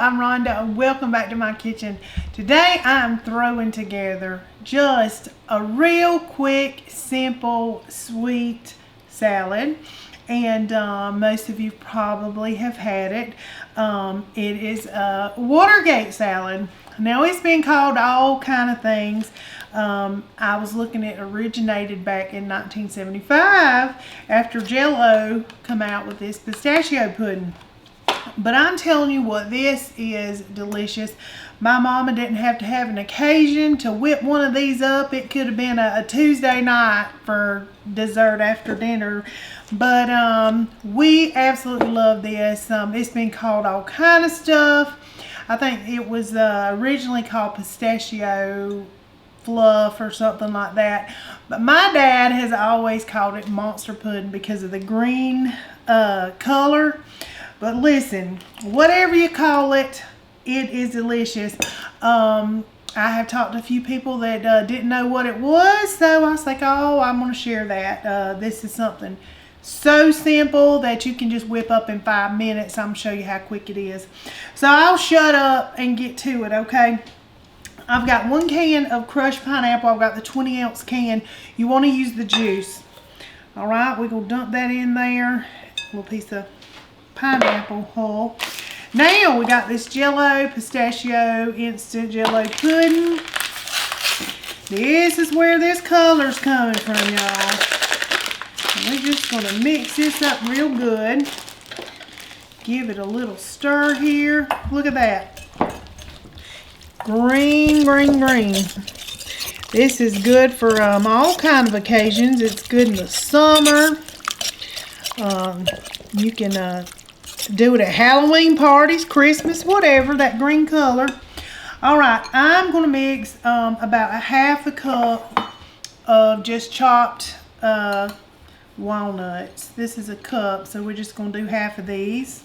I'm Rhonda and welcome back to my kitchen. Today I'm throwing together just a real quick, simple, sweet salad. And most of you probably have had it. It is a Watergate salad. Now it's been called all kind of things. I was looking at originated back in 1975 after Jello come out with this pistachio pudding. But I'm telling you what, this is delicious. My mama didn't have to have an occasion to whip one of these up. It could have been a Tuesday night for dessert after dinner. But we absolutely love this. It's been called all kind of stuff. I think it was originally called pistachio fluff or something like that. But my dad has always called it monster pudding because of the green color. But listen, whatever you call it, it is delicious. I have talked to a few people that didn't know what it was, so I was like, oh, I'm going to share that. This is something so simple that you can just whip up in 5 minutes. I'm going to show you how quick it is. So I'll shut up and get to it, okay? I've got 1 can of crushed pineapple. I've got the 20-ounce can. You want to use the juice. All right, we're going to dump that in there. A little piece of pineapple hull. Now we got this Jello pistachio instant Jello pudding. This is where this color's coming from, y'all. We're just going to mix this up real good. Give it a little stir here. Look at that. Green, green, green. This is good for all kind of occasions. It's good in the summer. You can do it at Halloween parties, Christmas, whatever, that green color. All right, I'm going to mix about a half a cup of just chopped walnuts. This is a cup, so we're just going to do half of these.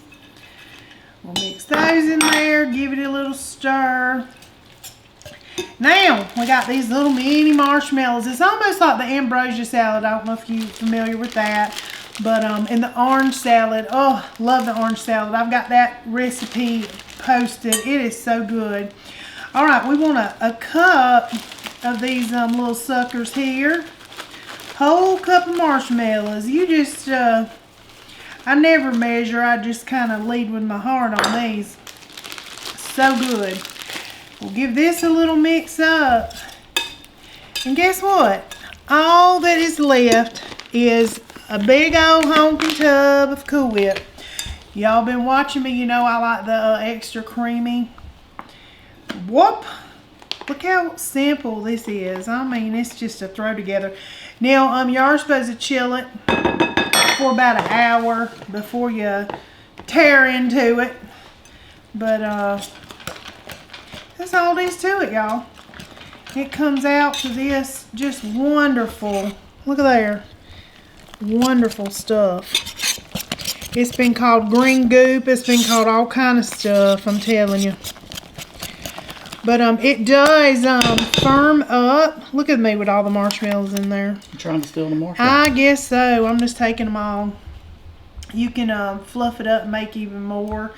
We'll mix those in there, give it a little stir. Now, we got these little mini marshmallows. It's almost like the ambrosia salad. I don't know if you're familiar with that. But in the orange salad, oh, love the orange salad. I've got that recipe posted. It is so good. All right, we want a cup of these little suckers here. Whole cup of marshmallows. You just, I never measure. I just kind of lead with my heart on these. So good. We'll give this a little mix up. And guess what? All that is left is a big old honking tub of Cool Whip. Y'all been watching me, you know I like the extra creamy. Whoop! Look how simple this is. I mean, it's just a throw together. Now, you are supposed to chill it for about an hour before you tear into it. But that's all there is to it, y'all. It comes out to this just wonderful. Look at there. Wonderful stuff. It's been called green goop. It's been called all kind of stuff, I'm telling you. But it does firm up. Look at me with all the marshmallows in there. You're trying to steal the marshmallows? I guess so. I'm just taking them all. You can fluff it up and make even more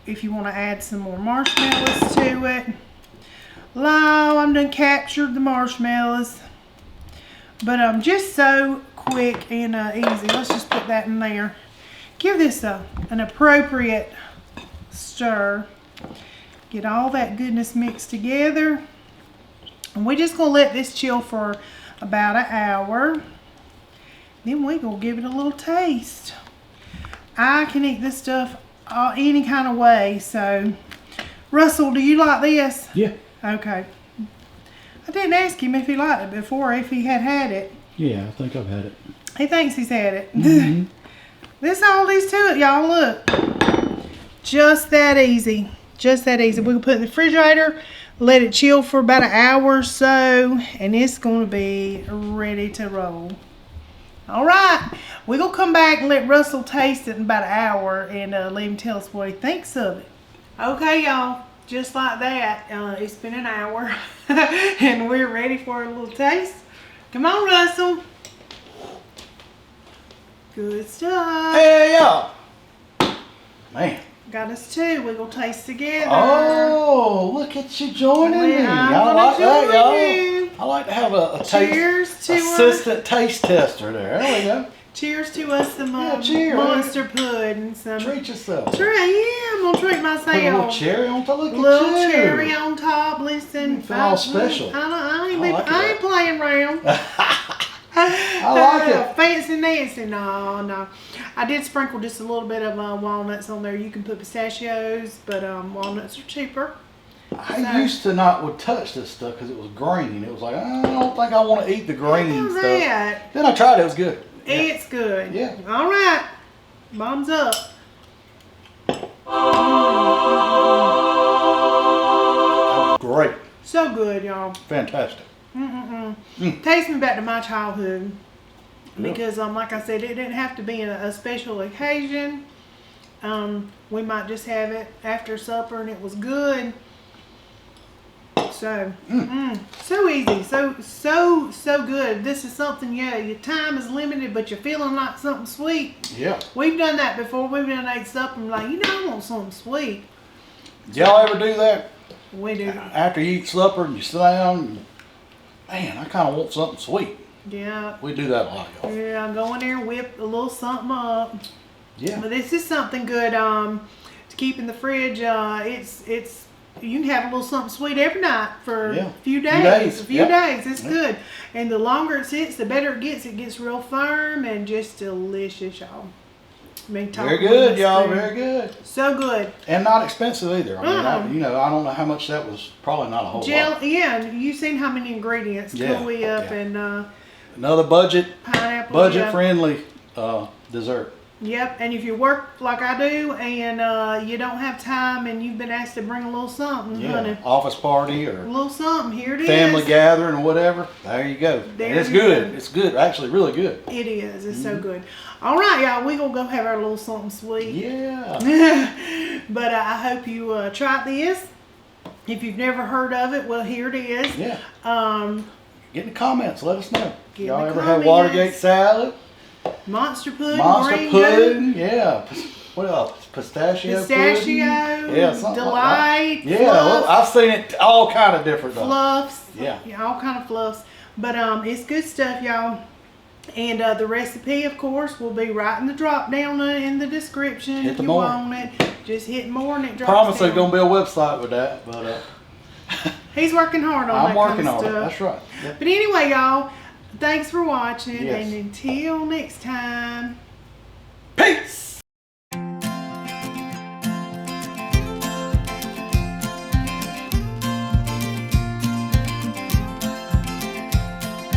if you want to add some more marshmallows to it. Wow, I'm done captured the marshmallows. But just so quick and easy. Let's just put that in there. Give this an appropriate stir. Get all that goodness mixed together. And we're just going to let this chill for about an hour. Then we're going to give it a little taste. I can eat this stuff any kind of way. So, Russell, do you like this? Yeah. Okay. I didn't ask him if he liked it before, if he had it. Yeah, I think I've had it. He thinks he's had it. Mm-hmm. This all there is to it, y'all. Look. Just that easy. Just that easy. We'll put it in the refrigerator, let it chill for about an hour or so, and it's going to be ready to roll. All right. We're going to come back and let Russell taste it in about an hour and let him tell us what he thinks of it. Okay, y'all. Just like that, it's been an hour and we're ready for a little taste. Come on, Russell. Good stuff. Hey, y'all. Man. Got us two. We're going to taste together. Oh, look at you joining me. I'm I gonna like that, join y'all. you. I like to have a Cheers taste to assistant taste tester there. There we go. Cheers to us some cheers. monster pudding. Some Treat yourself. Yeah, I'm going to treat myself. Put a little cherry on top. Look at Little you. cherry on top. Listen. You feel all special. I ain't playing around. I like it. Fancy Nancy. No. I did sprinkle just a little bit of walnuts on there. You can put pistachios, but walnuts are cheaper. I used to not would touch this stuff because it was green. It was like, I don't think I want to eat the green stuff. That. Then I tried it. It was good. Yeah. It's good. Yeah. All right. Bombs up. That was great. So good, y'all. Fantastic. Takes me back to my childhood. Yep. Because, like I said, it didn't have to be a special occasion. We might just have it after supper, and it was good. So, so easy, so good. This is something, your time is limited, but you're feeling like something sweet. Yeah. We've done that before. We've done ate supper and like, I want something sweet. Y'all ever do that? We do. After you eat supper and you sit down, and, man, I kind of want something sweet. Yeah. We do that a lot, y'all. Yeah, go in there and whip a little something up. Yeah. But this is something good to keep in the fridge. It's you can have a little something sweet every night for a few days. A few days. It's good. And the longer it sits, the better it gets. It gets real firm and just delicious, y'all. Very good, y'all. Very good. So good. And not expensive either. I mean, I don't know how much that was. Probably not a whole lot. Yeah, and you've seen how many ingredients. Cooley up and another pineapple. Budget-friendly dessert. Yep, and if you work like I do and you don't have time and you've been asked to bring a little something, honey. Office party or a little something, here it is. Family gathering or whatever. There you go. And it's good. It's good. Actually, really good. It is. It's so good. All right, y'all. We're going to go have our little something sweet. Yeah. But I hope you try this. If you've never heard of it, well, here it is. Yeah. Get in the comments. Let us know. Y'all ever comments. had Watergate salad? Monster pudding, Monster pudding, yeah. What else? Pistachio pudding? Yeah, something delight. Like that. Yeah, well, I've seen it all kind of different. Fluffs. Yeah, all kind of fluffs. But it's good stuff, y'all. And the recipe, of course, will be right in the drop down in the description. If you want it, just hit more and it drops Promise down. there's gonna be a website with that, but he's working hard on that. I'm working kind of on stuff. it. That's right. Yep. But anyway, y'all, thanks for watching, Yes. and until next time, Peace.